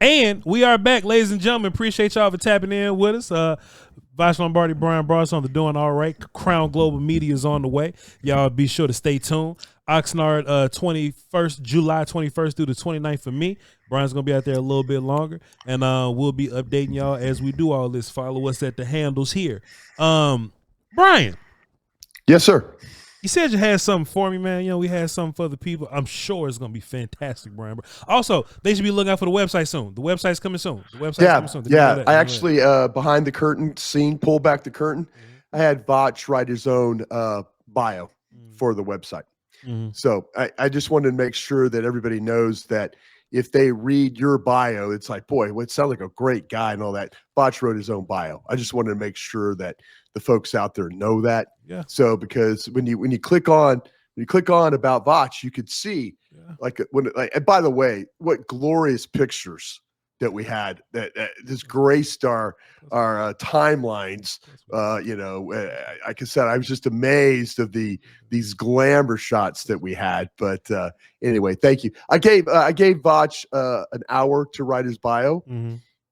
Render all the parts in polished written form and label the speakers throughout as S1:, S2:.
S1: And we are back, ladies and gentlemen. Appreciate y'all for tapping in with us. Voch Lombardi, Brian Broaddus on the Doing All Right. Crown Global Media is on the way. Y'all be sure to stay tuned. Oxnard, 21st, July 21st through the 29th for me. Brian's going to be out there a little bit longer. And we'll be updating y'all as we do all this. Follow us at the handles here. Brian.
S2: Yes, sir.
S1: You said you had something for me, man. You know, we had something for the people. I'm sure it's going to be fantastic, Brian. Also, they should be looking out for the website soon. The website's coming soon. Coming soon.
S2: I actually, behind the curtain scene, pull back the curtain, I had Voch write his own bio for the website. So I just wanted to make sure that everybody knows that if they read your bio, it's like, boy, it sounds like a great guy and all that. Voch wrote his own bio. I just wanted to make sure that the folks out there know that.
S1: Yeah.
S2: So because when you click on about Voch, you could see and by the way, what glorious pictures that we had that this graced our timelines. Like I said, I was just amazed of these glamour shots that we had. But anyway, thank you. I gave Voch an hour to write his bio.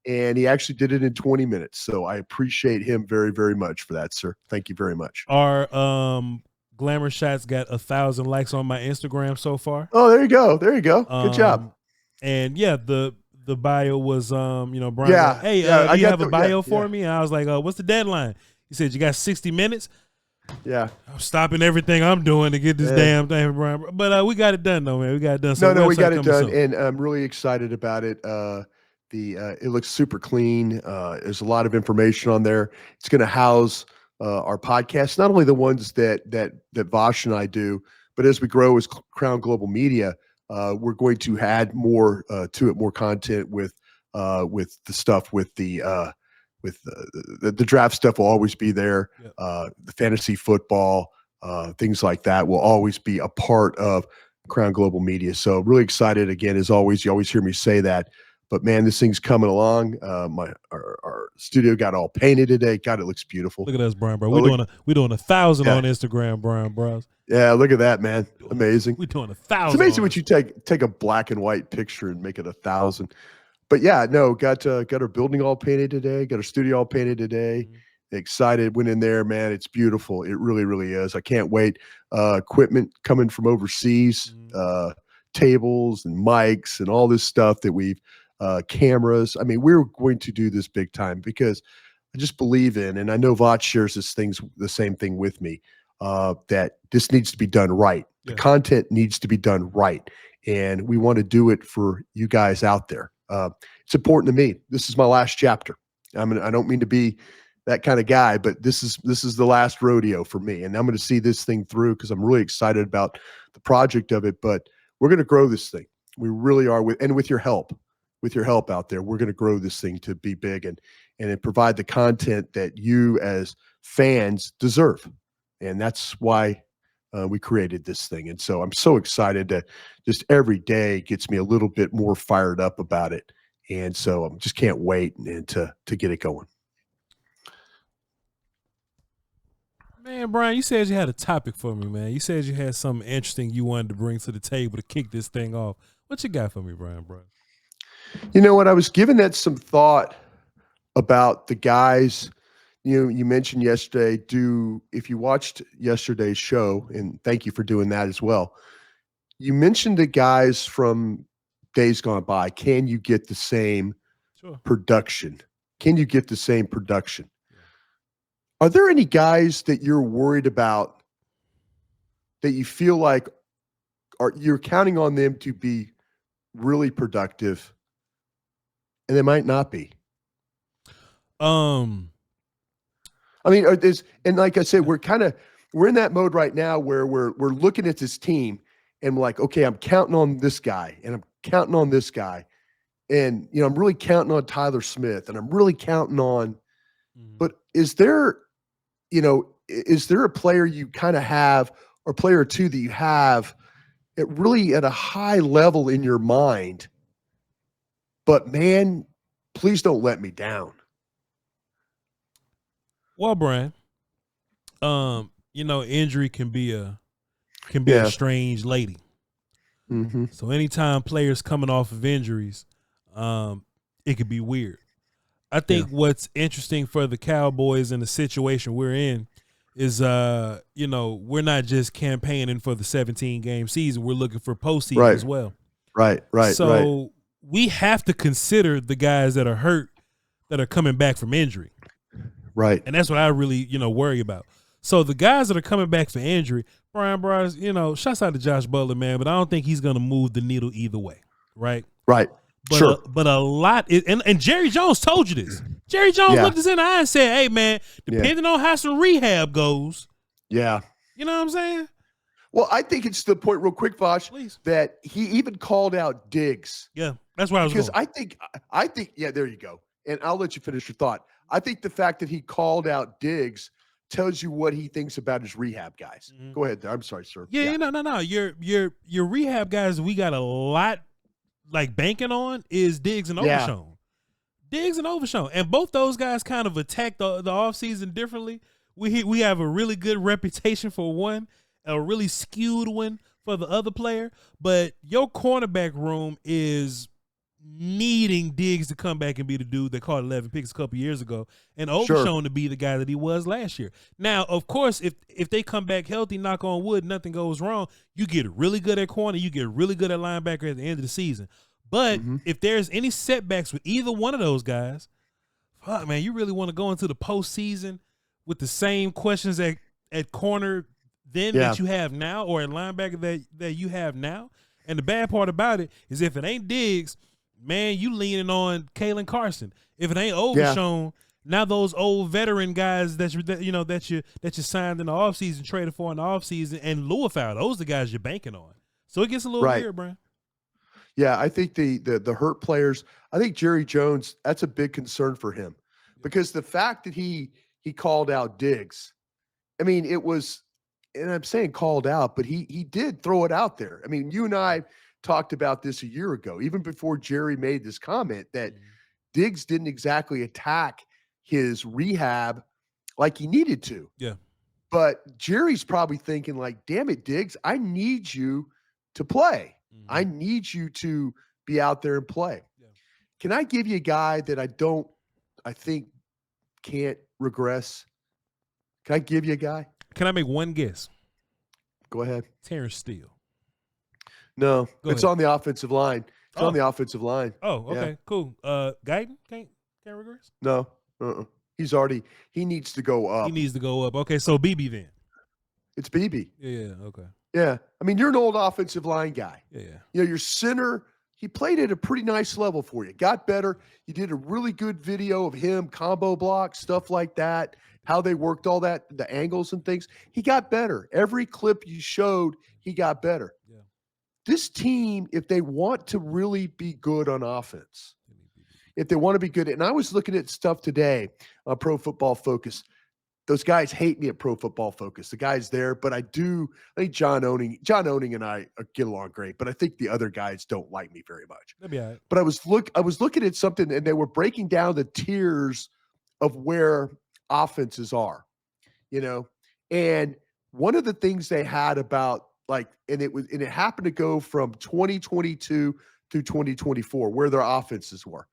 S2: And he actually did it in 20 minutes. So I appreciate him very, very much for that, sir. Thank you very much.
S1: Our glamour shots got 1,000 likes on my Instagram so far.
S2: Oh, there you go. Good job.
S1: And yeah, the bio was Brian.
S2: Yeah.
S1: Hey, do you have a bio for me? And I was like, what's the deadline? He said, you got 60 minutes.
S2: Yeah.
S1: I'm stopping everything I'm doing to get this damn thing, Brian. But we got it done though, man. We got it done. So
S2: we got it done, and I'm really excited about it. It looks super clean. There's a lot of information on there. It's going to house our podcasts, not only the ones that Voch and I do, but as we grow as Crown Global Media, we're going to add more to it, more content with the stuff with the draft stuff will always be there. The fantasy football, things like that will always be a part of Crown Global Media. So really excited again, as always. You always hear me say that. But man, this thing's coming along. Our studio got all painted today. God, it looks beautiful.
S1: Look at us, Brian, bro. We're doing 1,000 on Instagram, Brian, bro.
S2: Yeah, look at that, man. Amazing.
S1: We're doing 1,000.
S2: It's amazing what you take a black and white picture and make it 1,000. But yeah, no, got our building all painted today. Got our studio all painted today. Excited. Went in there, man. It's beautiful. It really, really is. I can't wait. Equipment coming from overseas. Tables and mics and all this stuff that we've. Cameras. I mean, we're going to do this big time because I just believe in, and I know Voch shares the same thing with me, that this needs to be done right. The content needs to be done right. And we want to do it for you guys out there. It's important to me. This is my last chapter. I don't mean to be that kind of guy, but this is the last rodeo for me. And I'm going to see this thing through because I'm really excited about the project of it, but we're going to grow this thing. We really are with your help. With your help out there, we're going to grow this thing to be big and provide the content that you as fans deserve. And that's why we created this thing. And so I'm so excited that just every day gets me a little bit more fired up about it. And so I just can't wait to get it going.
S1: Man, Brian, you said you had a topic for me, man. You said you had something interesting you wanted to bring to the table to kick this thing off. What you got for me, Brian, bro?
S2: You know what? I was giving that some thought about the guys. You mentioned yesterday. If you watched yesterday's show, and thank you for doing that as well. You mentioned the guys from days gone by. Can you get the same production? Can you get the same production? Are there any guys that you're worried about that you feel like you're counting on them to be really productive? And they might not be. I mean, and like I said, we're in that mode right now where we're looking at this team and we're like, okay, I'm counting on this guy and I'm counting on this guy. And, I'm really counting on Tyler Smith and I'm really counting on, but is there a player you kind of have or player or two that you have at a high level in your mind? But man, please don't let me down.
S1: Well, Brian, injury can be a strange lady. So anytime players coming off of injuries, it could be weird. I think what's interesting for the Cowboys in the situation we're in is, we're not just campaigning for the 17-game season. We're looking for postseason as well.
S2: Right.
S1: So we have to consider the guys that are hurt that are coming back from injury.
S2: Right.
S1: And that's what I really, worry about. So the guys that are coming back for injury, Brian Broaddus, shouts out to Josh Butler, man, but I don't think he's going to move the needle either way. Right.
S2: Right.
S1: But but a lot is, and Jerry Jones told you this. Jerry Jones looked us in the eye and said, "Hey, man, depending on how some rehab goes,
S2: you know
S1: what I'm saying."
S2: Well, I think it's the point, real quick, Voch, that he even called out Diggs.
S1: Yeah, that's where I was
S2: because
S1: going.
S2: I think, there you go. And I'll let you finish your thought. I think the fact that he called out Diggs tells you what he thinks about his rehab guys. Mm-hmm. Go ahead. I'm sorry, sir.
S1: Yeah. No. Your rehab guys, we got a lot. Like banking on is Diggs and Overshown. Diggs and Overshown. And both those guys kind of attack the offseason differently. We have a really good reputation for one, a really skewed one for the other player. But your cornerback room is needing Diggs to come back and be the dude that caught 11 picks a couple years ago, and Overshown to be the guy that he was last year. Now, of course, if they come back healthy, knock on wood, nothing goes wrong, you get really good at corner, you get really good at linebacker at the end of the season. But if there's any setbacks with either one of those guys, fuck, man, you really want to go into the postseason with the same questions at corner that you have now, or at linebacker that you have now. And the bad part about it is if it ain't Diggs, man, you leaning on Kalen Carson. If it ain't Overshown, now those old veteran guys that you signed in the offseason, traded for in the offseason, and Louisville, those are the guys you're banking on. So it gets a little weird, Brian.
S2: Yeah, I think the hurt players, I think Jerry Jones, that's a big concern for him. Because the fact that he called out Diggs, I mean, it was, and I'm saying called out, but he did throw it out there. I mean, you and I talked about this a year ago, even before Jerry made this comment, that Diggs didn't exactly attack his rehab like he needed to.
S1: Yeah.
S2: But Jerry's probably thinking like, damn it, Diggs, I need you to play. I need you to be out there and play. Yeah. Can I give you a guy that I think can't regress? Can I give you a guy?
S1: Can I make one guess?
S2: Go ahead.
S1: Terrence Steele.
S2: No, it's on the offensive line. It's on the offensive line.
S1: Oh, okay, cool. Guyton can't regress?
S2: No. He needs to go up.
S1: He needs to go up. Okay, so BB then.
S2: It's BB.
S1: Yeah, okay.
S2: Yeah. I mean, you're an old offensive line guy.
S1: Yeah.
S2: You know, your center, he played at a pretty nice level for you. Got better. You did a really good video of him, combo blocks, stuff like that, how they worked all that, the angles and things. He got better. Every clip you showed, he got better. Yeah. This team, if they want to really be good on offense, if they want to be good, and I was looking at stuff today on Pro Football Focus. Those guys hate me at Pro Football Focus. The guys there, but I think John Owning and I get along great, but I think the other guys don't like me very much.
S1: That'd be all right.
S2: But I was looking at something, and they were breaking down the tiers of where offenses are, and one of the things they had about and it happened to go from 2022 to 2024, where their offenses were.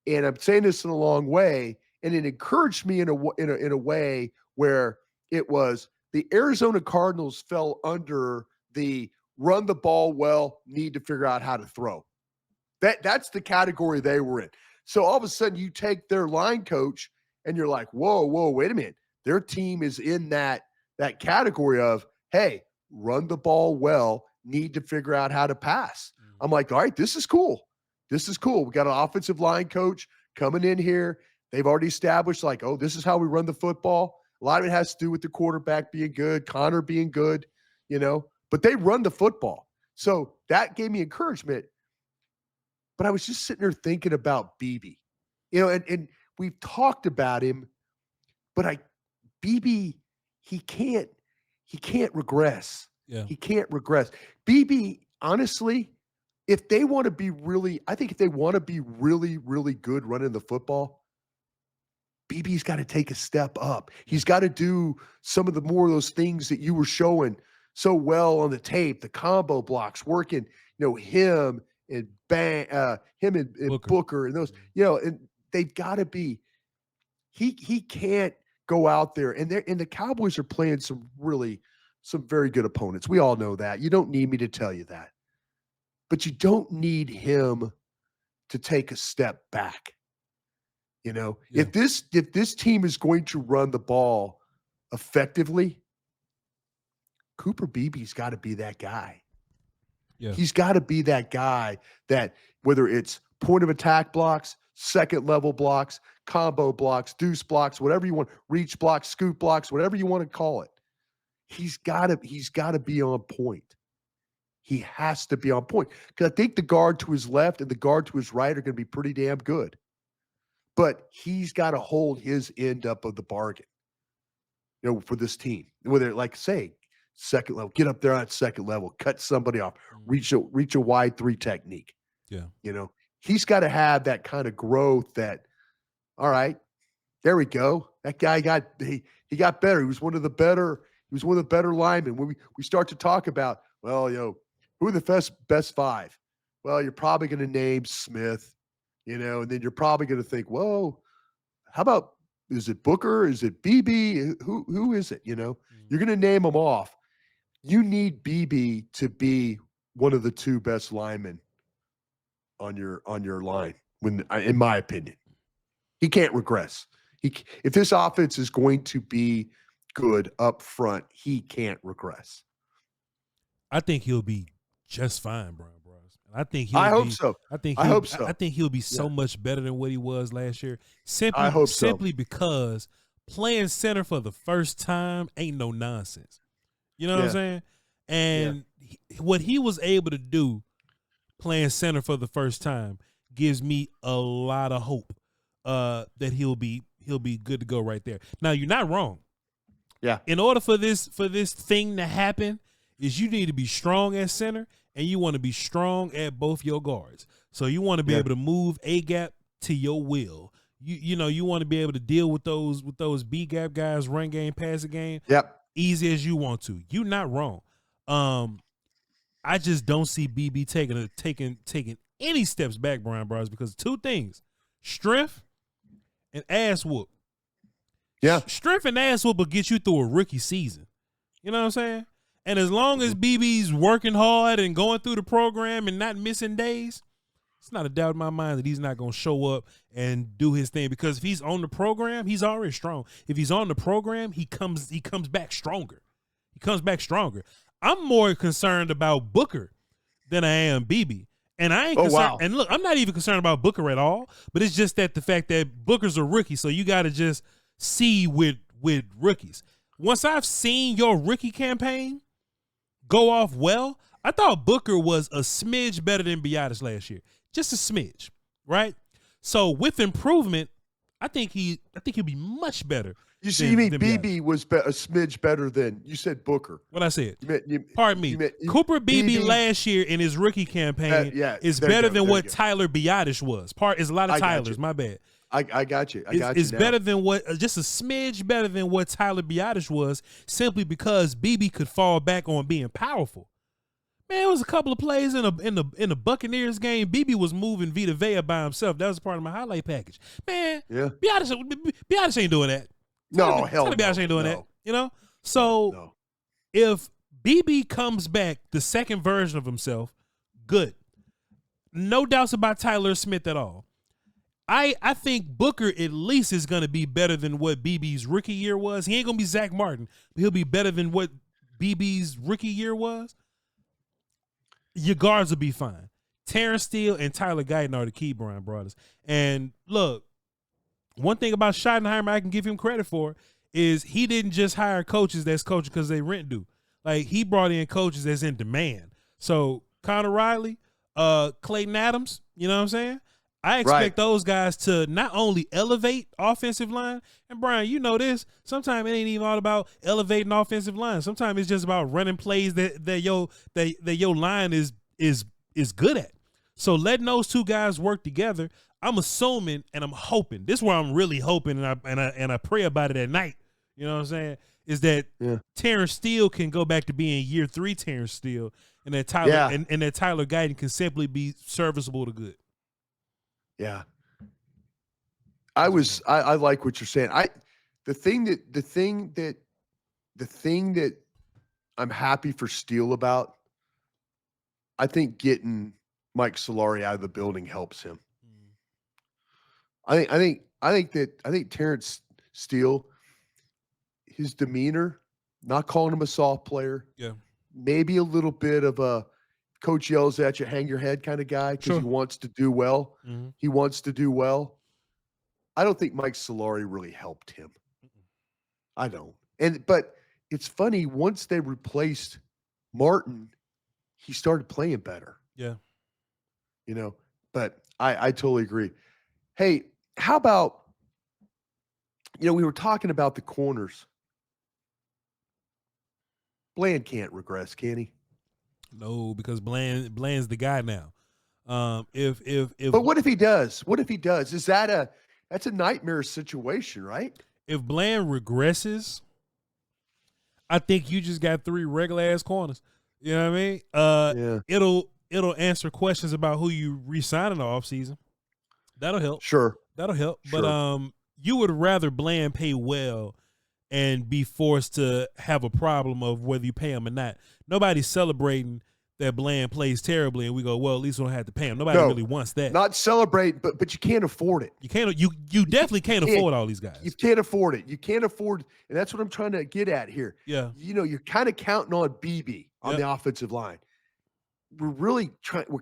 S2: And I'm saying this in a long way. And it encouraged me in a way where it was the Arizona Cardinals fell under the run the ball well, need to figure out how to throw. That's the category they were in. So all of a sudden you take their line coach and you're like, whoa, wait a minute. Their team is in that category of, hey, run the ball well, need to figure out how to pass. I'm like, all right, this is cool. We got an offensive line coach coming in here. They've already established this is how we run the football. A lot of it has to do with the quarterback being good, Connor being good, but they run the football. So that gave me encouragement. But I was just sitting there thinking about BB, and we've talked about him, but BB, he can't regress.
S1: Yeah.
S2: He can't regress. BB, honestly, if they want to be really good running the football, BB's got to take a step up. He's got to do some of the more of those things that you were showing so well on the tape, the combo blocks, working, him and him and Booker and those, and they've got to be. He can't go out there, and the Cowboys are playing some very good opponents. We all know that. You don't need me to tell you that, but you don't need him to take a step back. If this team is going to run the ball effectively, Cooper Beebe's got to be that guy. Yeah. He's got to be that guy that, whether it's point of attack blocks, second level blocks, combo blocks, deuce blocks, whatever you want, reach blocks, scoop blocks, whatever you want to call it. He's got to be on point. He has to be on point, because I think the guard to his left and the guard to his right are going to be pretty damn good. But he's got to hold his end up of the bargain, for this team. Whether, like, say, second level, get up there on second level, cut somebody off, reach a wide three technique. Yeah. He's got to have that kind of growth that, all right, there we go. That guy he got better. He was one of the better linemen. When we start to talk about, well, who are the best five? Well, you're probably going to name Smith, and then you're probably going to think, whoa, how about, is it Booker? Is it BB? Who is it? You're going to name them off. You need BB to be one of the two best linemen on your line. In my opinion, he can't regress. If this offense is going to be good up front, he can't regress.
S1: I think he'll be just fine, Brian Broaddus.
S2: I hope so.
S1: I think he'll be so much better than what he was last year. Simply because playing center for the first time ain't no nonsense. You know what I'm saying? And what he was able to do playing center for the first time gives me a lot of hope that he'll be good to go right there. Now, you're not wrong.
S2: Yeah.
S1: In order for this thing to happen, is you need to be strong at center, and you want to be strong at both your guards. So you want to be able to move A gap to your will. You want to be able to deal with those B gap guys, run game, passing game.
S2: Yep.
S1: Easy as you want to. You're not wrong. I just don't see BB taking any steps back, Brian Broaddus, because two things: strength and ass whoop.
S2: Yeah.
S1: Strength and ass whoop will get you through a rookie season. You know what I'm saying? And as long as BB's working hard and going through the program and not missing days, it's not a doubt in my mind that he's not going to show up and do his thing, because if he's on the program, he's already strong. If he's on the program, he comes back stronger. He comes back stronger. I'm more concerned about Booker than I am BB. And I ain't concerned. Wow. And look, I'm not even concerned about Booker at all, but it's just that the fact that Booker's a rookie, so you got to just see with rookies. Once I've seen your rookie campaign go off well, I thought Booker was a smidge better than Broaddus last year. Just a smidge, right? So with improvement, I think he'll be much better.
S2: You mean BB was a smidge better than, you said Booker.
S1: What I said. Pardon me. Cooper BB last year in his rookie campaign is better than what Tyler Broaddus was. It's a lot of Tylers, my bad.
S2: I got you.
S1: It's better than just a smidge better than what Tyler Broaddus was, simply because BB could fall back on being powerful. Man, it was a couple of plays in the Buccaneers game. BB was moving Vita Vea by himself. That was part of my highlight package. Man, Broaddus ain't doing that.
S2: No, hell no.
S1: Broaddus ain't doing that. So if BB comes back the second version of himself, good. No doubts about Tyler Smith at all. I think Booker at least is going to be better than what BB's rookie year was. He ain't going to be Zach Martin, but he'll be better than what BB's rookie year was. Your guards will be fine. Terrence Steele and Tyler Guyton are the key, Brian Broaddus. And look, one thing about Schottenheimer I can give him credit for is he didn't just hire coaches that's coaching because they rent due. Like, he brought in coaches that's in demand. So Connor Riley, Clayton Adams, you know what I'm saying? I expect those guys to not only elevate offensive line, and Brian, you know this, sometimes it ain't even all about elevating offensive line. Sometimes it's just about running plays that your line is good at. So letting those two guys work together, I'm assuming and I'm hoping, this is where I'm really hoping, and I pray about it at night, you know what I'm saying, is that Terrence Steele can go back to being year 3 Terrence Steele, and that Tyler and that Tyler Guyton can simply be serviceable to good.
S2: Yeah. I like what you're saying. The thing that I'm happy for Steele about, I think getting Mike Solari out of the building helps him. I think Terrence Steele, his demeanor, not calling him a soft player, maybe a little bit of a coach yells at you, hang your head kind of guy because he wants to do well.
S1: Mm-hmm.
S2: He wants to do well. I don't think Mike Solari really helped him. I don't. But it's funny, once they replaced Martin, he started playing better.
S1: Yeah.
S2: But I totally agree. Hey, how about, we were talking about the corners. Bland can't regress, can he?
S1: No, because Bland's the guy now.
S2: But what if he does? What if he does? That's a nightmare situation, right?
S1: If Bland regresses, I think you just got 3 regular ass corners. You know what I mean? It'll answer questions about who you re-sign in the offseason. That'll help.
S2: Sure.
S1: That'll help.
S2: Sure.
S1: But you would rather Bland pay well and be forced to have a problem of whether you pay him or not. Nobody's celebrating that Bland plays terribly and we go, well, at least we don't have to pay him. Nobody really wants that.
S2: Not celebrate, but you can't afford it.
S1: You can't. You definitely can't afford all these guys.
S2: You can't afford it. You can't afford, and that's what I'm trying to get at here.
S1: Yeah.
S2: You're kind of counting on BB on the offensive line. We're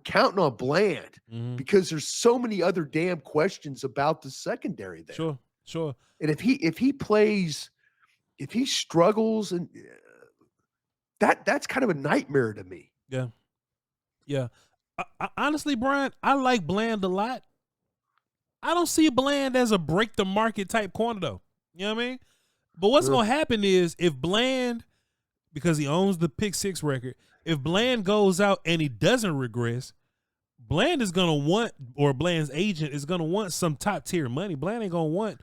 S2: counting on Bland because there's so many other damn questions about the secondary there.
S1: Sure.
S2: And if he plays, if he struggles, and that's kind of a nightmare to me.
S1: Yeah. I honestly, Brian, I like Bland a lot. I don't see Bland as a break the market type corner though. You know what I mean? But what's going to happen is if Bland, because he owns the pick 6 record, if Bland goes out and he doesn't regress, Bland is going to want, or Bland's agent is going to want some top tier money. Bland ain't going to want,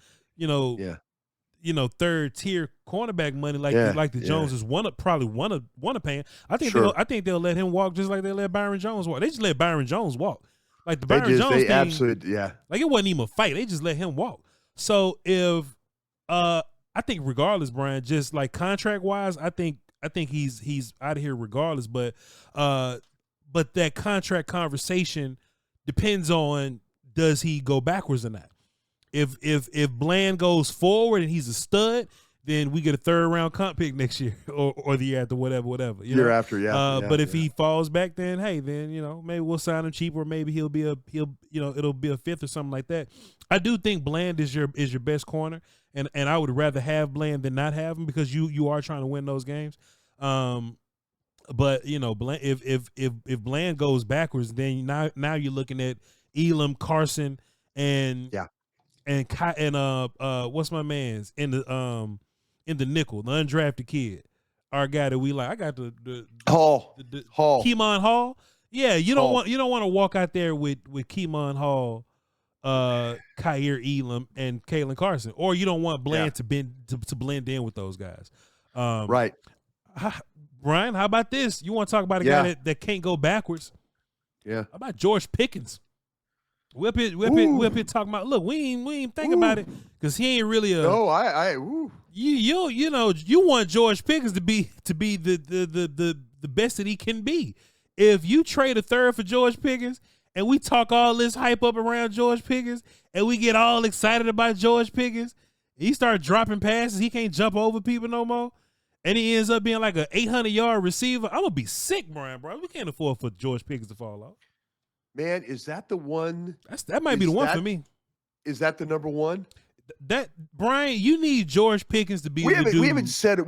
S1: third tier cornerback money like the Joneses probably want to pay him. I think they'll let him walk just like they let Byron Jones walk. They just let Byron Jones walk. Like the Byron Jones thing,
S2: absolutely,
S1: like it wasn't even a fight. They just let him walk. So if I think regardless, Brian, just like contract wise, I think he's out of here regardless. But that contract conversation depends on, does he go backwards or not? If Bland goes forward and he's a stud, then we get a 3rd round comp pick next year or the year after, whatever.
S2: Year after,
S1: But if he falls back, then hey, then maybe we'll sign him cheap, or maybe it'll be a 5th or something like that. I do think Bland is your best corner, and I would rather have Bland than not have him because you are trying to win those games. But Bland, if Bland goes backwards, then now you're looking at Elam, Carson, and what's my man's in the nickel, the undrafted kid, our guy that we like. I got the
S2: Hall,
S1: Keemon Hall. Yeah, you don't want to walk out there with Keemon Hall, Kyer Elam, and Kalen Carson, or you don't want Bland to blend in with those guys.
S2: Right.
S1: Brian, how about this? You want to talk about a guy that can't go backwards?
S2: Yeah.
S1: How about George Pickens? We up here talking about. Look, we ain't think about it because he ain't really a.
S2: No,
S1: You want George Pickens to be the best that he can be. If you trade a 3rd for George Pickens and we talk all this hype up around George Pickens and we get all excited about George Pickens, he start dropping passes. He can't jump over people no more, and he ends up being like an 800-yard receiver. I'm gonna be sick, Brian, bro. We can't afford for George Pickens to fall off.
S2: Man, is that the one?
S1: That might be the one for me.
S2: Is that the number one?
S1: That Brian, you need George Pickens to be.
S2: We haven't said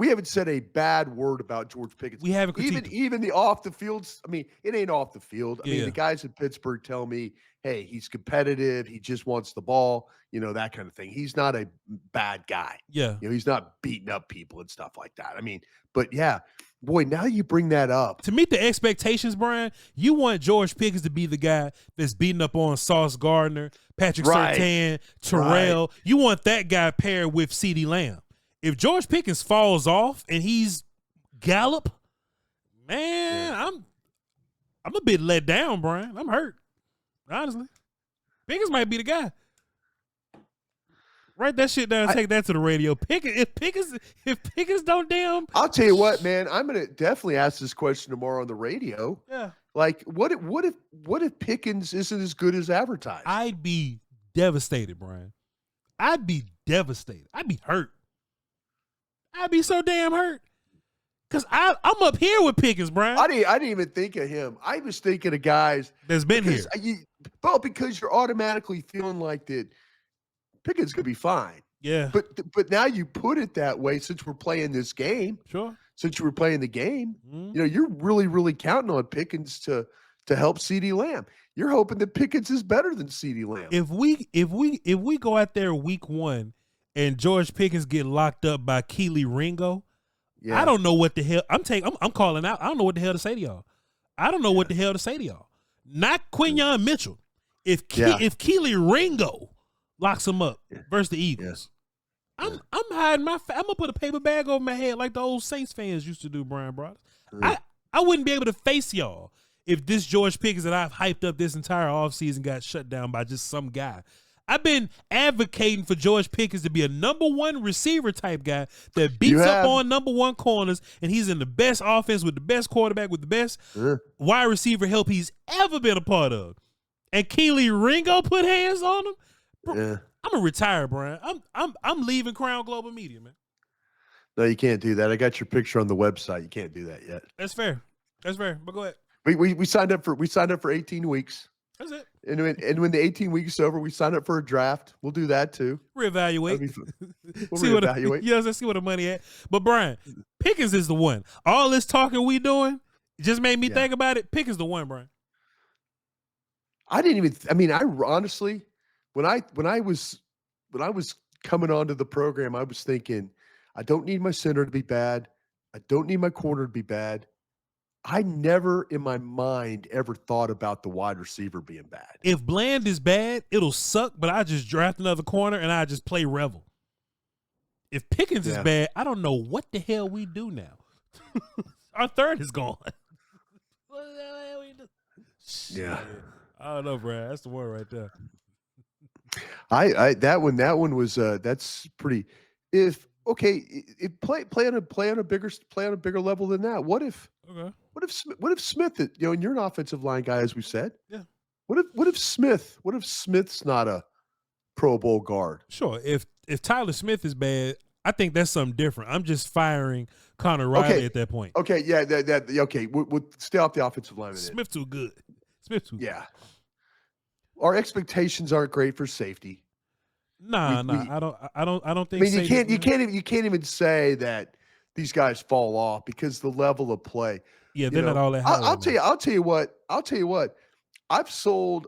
S2: a bad word about George Pickens.
S1: We haven't
S2: even the off the field. I mean, it ain't off the field. I mean, the guys in Pittsburgh tell me, hey, he's competitive. He just wants the ball. That kind of thing. He's not a bad guy.
S1: Yeah.
S2: He's not beating up people and stuff like that. I mean, but yeah, boy, now you bring that up.
S1: To meet the expectations, Brian, you want George Pickens to be the guy that's beating up on Sauce Gardner, Patrick Surtain, Terrell. Right. You want that guy paired with CeeDee Lamb. If George Pickens falls off and he's Gallup, man, I'm a bit let down, Brian. I'm hurt. Honestly. Pickens might be the guy. Write that shit down and take that to the radio. If Pickens don't damn.
S2: I'll tell you what, man. I'm gonna definitely ask this question tomorrow on the radio.
S1: Yeah.
S2: Like, what if Pickens isn't as good as advertised?
S1: I'd be devastated, Brian. I'd be devastated. I'd be hurt. I'd be so damn hurt. Cause I'm up here with Pickens, Brian.
S2: I didn't even think of him. I was thinking of guys
S1: that's been here.
S2: Because you're automatically feeling like that Pickens could be fine.
S1: Yeah.
S2: But now you put it that way since we're playing this game.
S1: Sure.
S2: Since you were playing the game, you're really, really counting on Pickens to help CeeDee Lamb. You're hoping that Pickens is better than CeeDee Lamb.
S1: If we go out there week 1 and George Pickens get locked up by Keely Ringo, yeah. I don't know what the hell I'm calling out. I don't know what the hell to say to y'all. I don't know what the hell to say to y'all. Not Quinyon Mitchell. If Keely Ringo locks him up versus the Eagles, I'm hiding I'm gonna put a paper bag over my head like the old Saints fans used to do, Brian Broaddus. I wouldn't be able to face y'all if this George Pickens that I've hyped up this entire offseason got shut down by just some guy. I've been advocating for George Pickens to be a number 1 receiver type guy that beats up on number 1 corners, and he's in the best offense with the best quarterback with the best wide receiver help he's ever been a part of. And Keely Ringo put hands on him. Bro, I'm gonna retire, Brian. I'm leaving Crown Global Media, man.
S2: No, you can't do that. I got your picture on the website. You can't do that yet.
S1: That's fair. But go ahead.
S2: We signed up for 18 weeks.
S1: That's it.
S2: And when the 18 weeks is over, we sign up for a draft. We'll do that too.
S1: Reevaluate.
S2: We'll reevaluate.
S1: Let's see where the money at. But Brian, Pickens is the one. All this talking we doing just made me think about it. Pickens the one, Brian.
S2: I honestly, when I was coming onto the program, I was thinking, I don't need my center to be bad. I don't need my corner to be bad. I never in my mind ever thought about the wide receiver being bad.
S1: If Bland is bad, it'll suck, but I just draft another corner and I just play Revel. If Pickens is bad, I don't know what the hell we do now. Our third is gone. What the hell we do?
S2: Yeah.
S1: I don't know, Brad. That's the one right there.
S2: That one was that's pretty. If play on a bigger level than that. What if Smith, and you're an offensive line guy, as we said.
S1: Yeah.
S2: What if Smith's not a Pro Bowl guard?
S1: Sure. If Tyler Smith is bad, I think that's something different. I'm just firing Connor Riley at that point.
S2: Okay, yeah, okay. We'll stay off the offensive line.
S1: Smith too good.
S2: Yeah. Our expectations aren't great for safety.
S1: I don't think.
S2: I mean, you can't even say that these guys fall off because the level of play.
S1: Yeah, they're not all that high.
S2: I'll tell you what. I've sold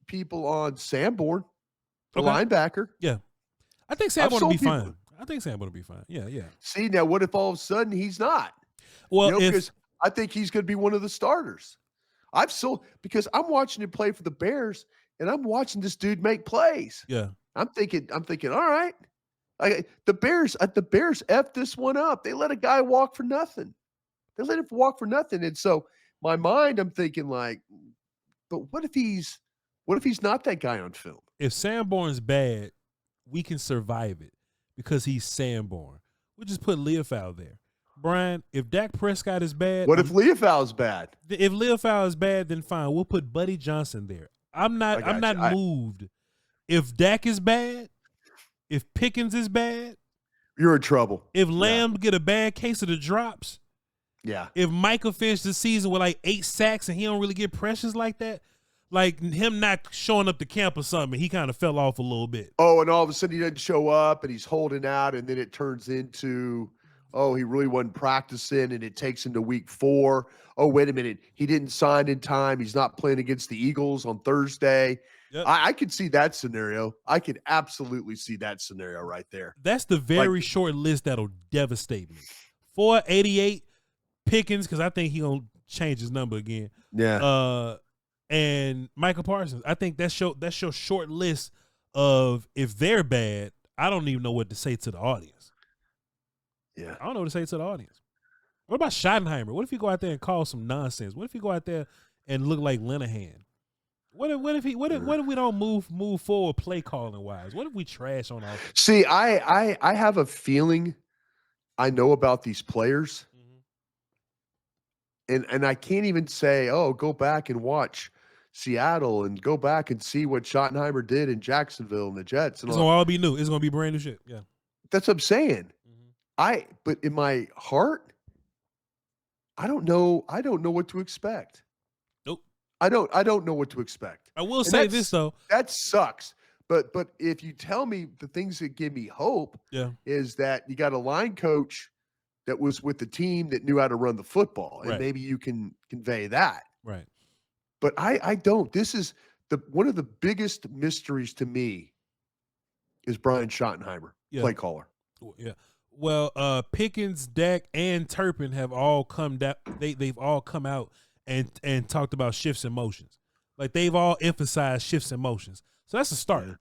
S2: people on Sanborn, the linebacker.
S1: Yeah, I think Sanborn will be fine. Yeah. See,
S2: now what if all of a sudden he's not?
S1: Well,
S2: because I think he's going to be one of the starters. Because I'm watching him play for the Bears, and I'm watching this dude make plays.
S1: Yeah,
S2: I'm thinking, all right. The Bears effed this one up. They let a guy walk for nothing. And so my mind, I'm thinking like, but what if he's not that guy on film?
S1: If Sanborn's bad, we can survive it because he's Sanborn. We'll just put Leofau there. Brian, if Dak Prescott is bad.
S2: What if Leofau's bad?
S1: If Leofau is bad, then fine. We'll put Buddy Johnson there. I'm not moved. If Dak is bad, if Pickens is bad,
S2: you're in trouble.
S1: If Lamb get a bad case of the drops, if Michael finished the season with like 8 sacks and he don't really get pressures like that, like him not showing up to camp or something, he kind of fell off a little bit.
S2: Oh, and all of a sudden he doesn't show up and he's holding out, and then it turns into, oh, he really wasn't practicing, and it takes him to week 4. Oh, wait a minute. He didn't sign in time. He's not playing against the Eagles on Thursday. Yep. I could see that scenario. I could absolutely see that scenario right there.
S1: That's the very short list that'll devastate me. 488 Pickens, because I think he's going to change his number again.
S2: Yeah.
S1: And Michael Parsons. I think that's your short list of, if they're bad, I don't even know what to say to the audience.
S2: Yeah.
S1: I don't know what to say to the audience. What about Schottenheimer? What if he go out there and call some nonsense? What if he go out there and look like Linehan? What if we don't move forward play calling wise? What if we trash on offense?
S2: See, I have a feeling I know about these players, and I can't even say, oh, go back and watch Seattle and go back and see what Schottenheimer did in Jacksonville and the Jets. And
S1: it's gonna all be new. It's gonna be brand new shit. Yeah,
S2: that's what I'm saying. But in my heart, I don't know what to expect.
S1: Nope.
S2: I don't know what to expect.
S1: I will say this though.
S2: That sucks. But if you tell me the things that give me hope, is that you got a line coach that was with the team that knew how to run the football, and maybe you can convey that.
S1: Right.
S2: But I don't. This is one of the biggest mysteries to me is Brian Schottenheimer, play caller.
S1: Yeah. Well, Pickens, Dak, and Turpin have all come down. They've all come out and talked about shifts in motions. Like they've all emphasized shifts in motions. So that's a start. Yeah.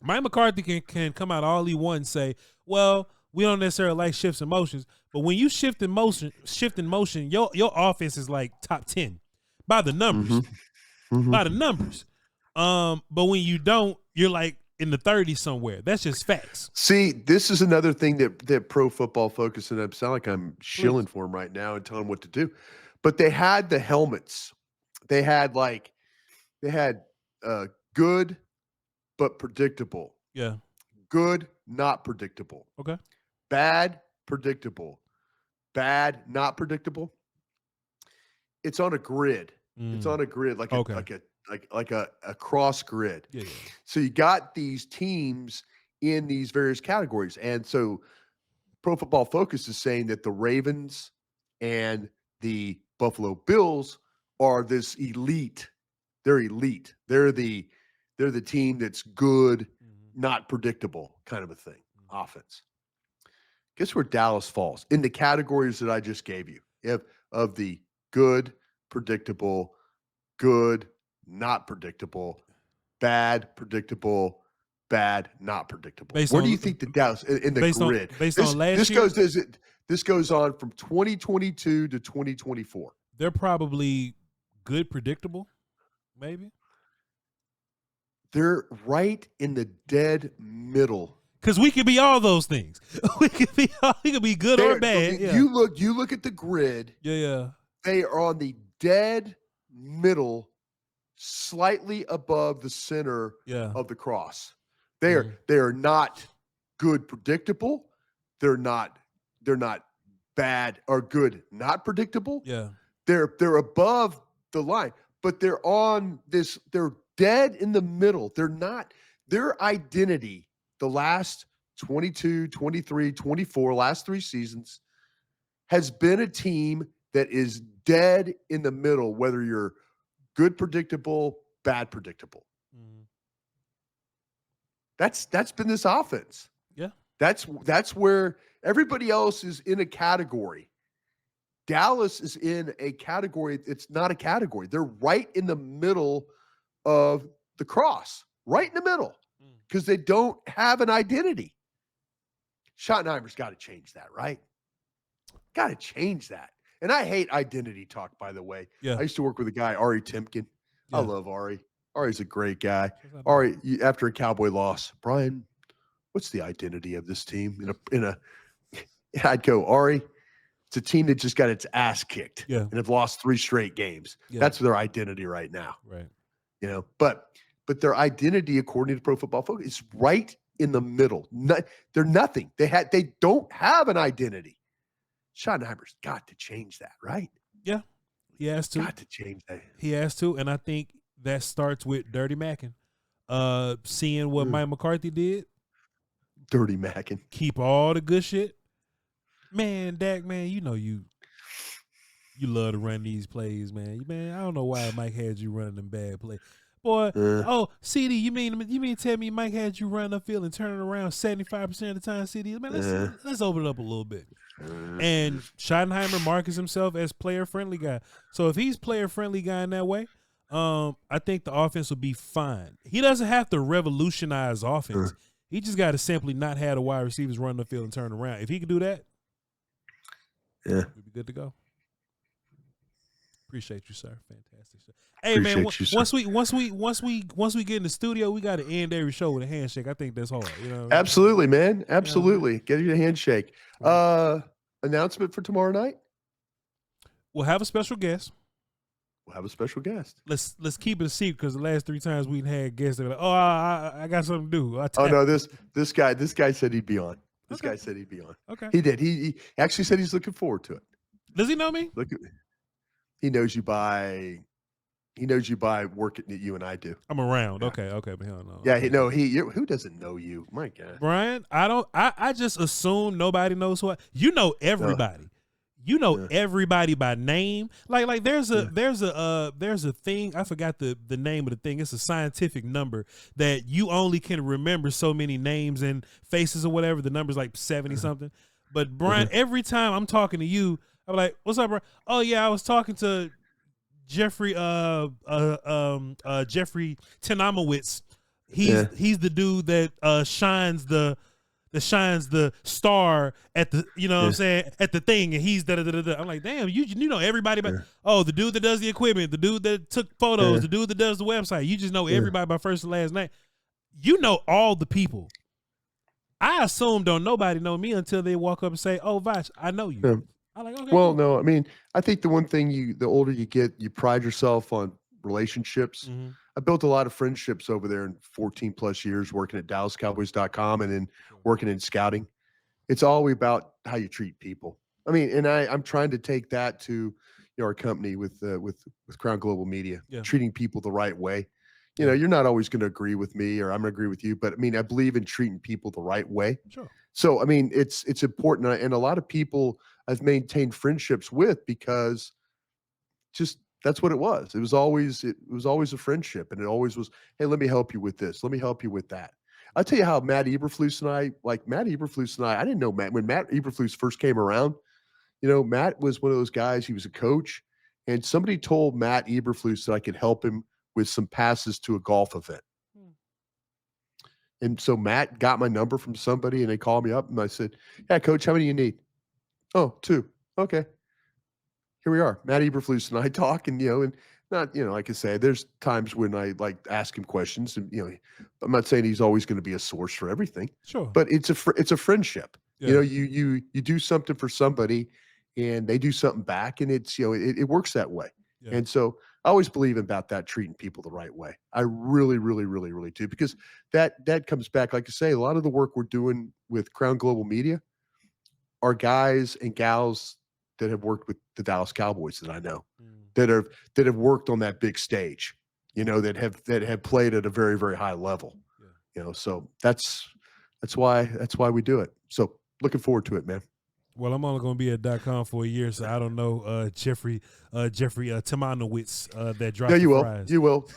S1: Mike McCarthy can come out all he wants and say, well, we don't necessarily like shifts in motions, but when you shift in motion, your offense is like top 10 by the numbers. By the numbers. But when you don't, you're like in the 30s somewhere. That's just facts.
S2: See, this is another thing that Pro Football Focus, and I sound like I'm shilling for them right now and telling them what to do. But they had the helmets. They had good but predictable.
S1: Yeah.
S2: Good, not predictable.
S1: Okay.
S2: Bad, predictable. Bad, not predictable. It's on a grid. It's on a grid like a cross grid.
S1: Yeah.
S2: So you got these teams in these various categories. And so Pro Football Focus is saying that the Ravens and the Buffalo Bills are this elite. They're elite. They're the team that's good, not predictable kind of a thing. Offense. Guess where Dallas falls in the categories that I just gave you. Of the good, predictable, good, not predictable, bad, predictable, bad, not predictable. Where do you think the Dallas in the grid?
S1: Based on last year,
S2: this goes on from 2022 to 2024.
S1: They're probably good, predictable, maybe.
S2: They're right in the dead middle.
S1: Because we could be all those things. We could be good or bad. Yeah.
S2: You look at the grid.
S1: Yeah.
S2: They are on the dead middle, slightly above the center of the cross. They are not good, predictable. They're not bad or good, not predictable.
S1: Yeah.
S2: They're above the line, but they're on this. They're dead in the middle. They're not. Their identity, the last 22, 23, 24, last 3 seasons, has been a team that is dead in the middle, whether you're good, predictable, bad, predictable. That's been this offense.
S1: Yeah.
S2: That's where everybody else is in a category. Dallas is in a category. It's not a category. They're right in the middle of the cross, right in the middle, because they don't have an identity. Schottenheimer's got to change that, right? Got to change that. And I hate identity talk, by the way.
S1: Yeah.
S2: I used to work with a guy, Ari Timken. Yeah. I love Ari. Ari's a great guy. Ari, after a Cowboy loss, Brian, what's the identity of this team? I'd go, Ari, it's a team that just got its ass kicked and have lost 3 straight games. Yeah. That's their identity right now.
S1: Right.
S2: But their identity, according to Pro Football Focus, is right in the middle. They're nothing. They don't have an identity. Schottenheimer's got to change that, right?
S1: Yeah, he has to.
S2: Got to change that.
S1: He has to, and I think that starts with Dirty Mackin. Seeing what Mike McCarthy did.
S2: Dirty Mackin.
S1: Keep all the good shit. Man, Dak, man, you love to run these plays, man. Man, I don't know why Mike had you running them bad plays. Boy, CD, you mean tell me Mike had you run upfield and turn it around 75% of the time, CD? Man, let's open it up a little bit. And Schottenheimer markets himself as player-friendly guy. So if he's player-friendly guy in that way, I think the offense will be fine. He doesn't have to revolutionize offense. He just got to simply not have the wide receivers run the field and turn around. If he can do that,
S2: Yeah.
S1: We'll be good to go. Appreciate you, sir. Fantastic, sir. Hey, man. Once we get in the studio, we got to end every show with a handshake. I think that's hard. You know.
S2: Absolutely, man. Absolutely. Get you a handshake. Announcement for tomorrow night.
S1: We'll have a special guest. Let's keep it a secret because the last 3 times we had guests, they're like, "Oh, I got something to do."
S2: Oh no, this guy said he'd be on. This guy said he'd be on.
S1: Okay,
S2: he did. He actually said he's looking forward to it.
S1: Does he know me?
S2: He knows you by working that you and I do.
S1: I'm around.
S2: Yeah.
S1: Okay, but hell no.
S2: Yeah, who doesn't know you? My God,
S1: Brian, I just assume nobody knows who you know everybody. You know everybody by name. Like there's a thing, I forgot the name of the thing. It's a scientific number that you only can remember so many names and faces or whatever. The number's like 70 something. But Brian, every time I'm talking to you, I'm like, "What's up, bro?" "Oh yeah, I was talking to Jeffrey Jeffrey Tenamowitz. He's the dude that shines the star at the, you know what I'm saying, at the thing, and he's da-da-da-da-da." I'm like, damn, you know everybody but the dude that does the equipment, the dude that took photos, the dude that does the website. You just know everybody by first and last name. You know all the people. I assume don't nobody know me until they walk up and say, "Oh, Voch, I know you." I'm like, okay.
S2: Well, no, I mean, I think the one thing the older you get, you pride yourself on relationships. I built a lot of friendships over there in 14 plus years working at DallasCowboys.com and then working in scouting. It's all about how you treat people. I mean, and I'm trying to take that to our company with Crown Global Media, treating people the right way. You're not always going to agree with me or I'm going to agree with you, but I mean, I believe in treating people the right way.
S1: Sure.
S2: So, I mean, it's important. And a lot of people I've maintained friendships with because just that's what it was. It was always a friendship, and it always was, "Hey, let me help you with this. Let me help you with that." I'll tell you how Matt Eberflus and I didn't know Matt when Matt Eberflus first came around. Matt was one of those guys. He was a coach, and somebody told Matt Eberflus that I could help him with some passes to a golf event. And so Matt got my number from somebody, and they called me up, and I said, "Yeah, coach, how many do you need?" "Oh, 2. Okay. Here we are." Matt Eberflus and I talk, and and not, like I say, there's times when I like ask him questions, and I'm not saying he's always going to be a source for everything.
S1: Sure.
S2: But it's a friendship.
S1: Yeah.
S2: You do something for somebody, and they do something back, and it's it works that way. Yeah. And so I always believe about that, treating people the right way. I really, really, really, really do, because that comes back, like I say, a lot of the work we're doing with Crown Global Media are guys and gals that have worked with the Dallas Cowboys that I know, that have worked on that big stage, that have played at a very, very high level. Yeah. So that's why we do it. So looking forward to it, man.
S1: Well, I'm only going to be at .com for a year, so I don't know Jeffrey Timanowitz that dropped.
S2: No, you will.
S1: Fries.
S2: You will.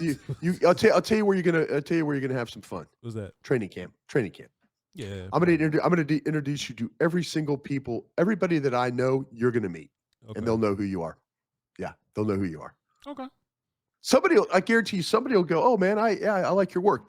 S2: I'll tell you where you're gonna have some fun.
S1: What's that?
S2: Training camp.
S1: Yeah.
S2: I'm gonna introduce you to everybody that I know you're gonna meet, and they'll know who you are. Yeah, they'll know who you are.
S1: Okay.
S2: I guarantee you, somebody will go, "Oh man, I like your work."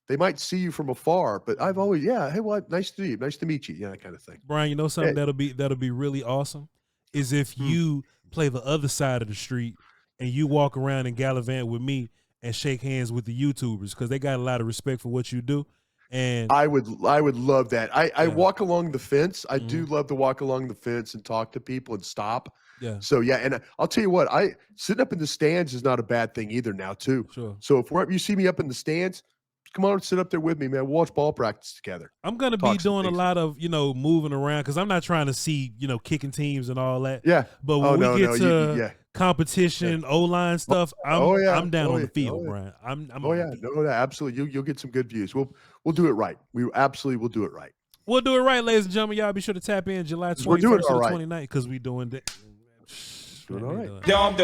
S2: They might see you from afar, but I've always, hey, well, nice to meet you, that kind of thing.
S1: Brian, something that'll be really awesome is if you play the other side of the street and you walk around and gallivant with me and shake hands with the YouTubers, because they got a lot of respect for what you do. And
S2: I would love that. I walk along the fence. I do love to walk along the fence and talk to people and stop.
S1: Yeah.
S2: So and I'll tell you what, sitting up in the stands is not a bad thing either now too.
S1: Sure.
S2: So if you see me up in the stands, come on and sit up there with me, man. We'll watch ball practice together.
S1: I'm going to be doing a lot of, moving around, because I'm not trying to see, kicking teams and all that.
S2: Yeah.
S1: But when we get to competition, O-line stuff, I'm down on the field, Brian.
S2: No, absolutely. You'll get some good views. We'll do it right. We absolutely will do it right.
S1: We'll do it right, ladies and gentlemen. Y'all be sure to tap in July 21st to the 29th, because we doing that.
S2: Doing all right.
S1: Because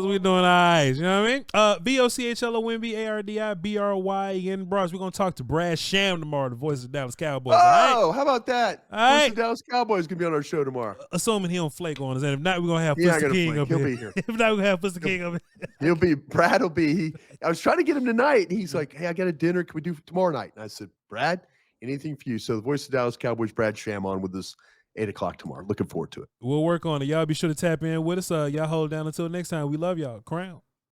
S1: we're doing all right. You know what I mean? VOCHLONBARDIBRYN Broaddus. We're going to talk to Brad Sham tomorrow, the voice of the Dallas Cowboys.
S2: Oh, how about that?
S1: All right.
S2: Voice of the Dallas Cowboys going to be on our show tomorrow.
S1: Assuming he don't flake on us. And if not, we're going to have Pussy King up here.
S2: He'll be here.
S1: If not, we're going to have Pussy King up here.
S2: Brad will be. I was trying to get him tonight, and he's like, "Hey, I got a dinner. Can we do tomorrow night?" And I said, "Brad, anything for you." So the voice of the Dallas Cowboys, Brad Sham, on with us 8 o'clock tomorrow. Looking forward to it.
S1: We'll work on it. Y'all be sure to tap in with us. Y'all hold down until next time. We love y'all. Crown.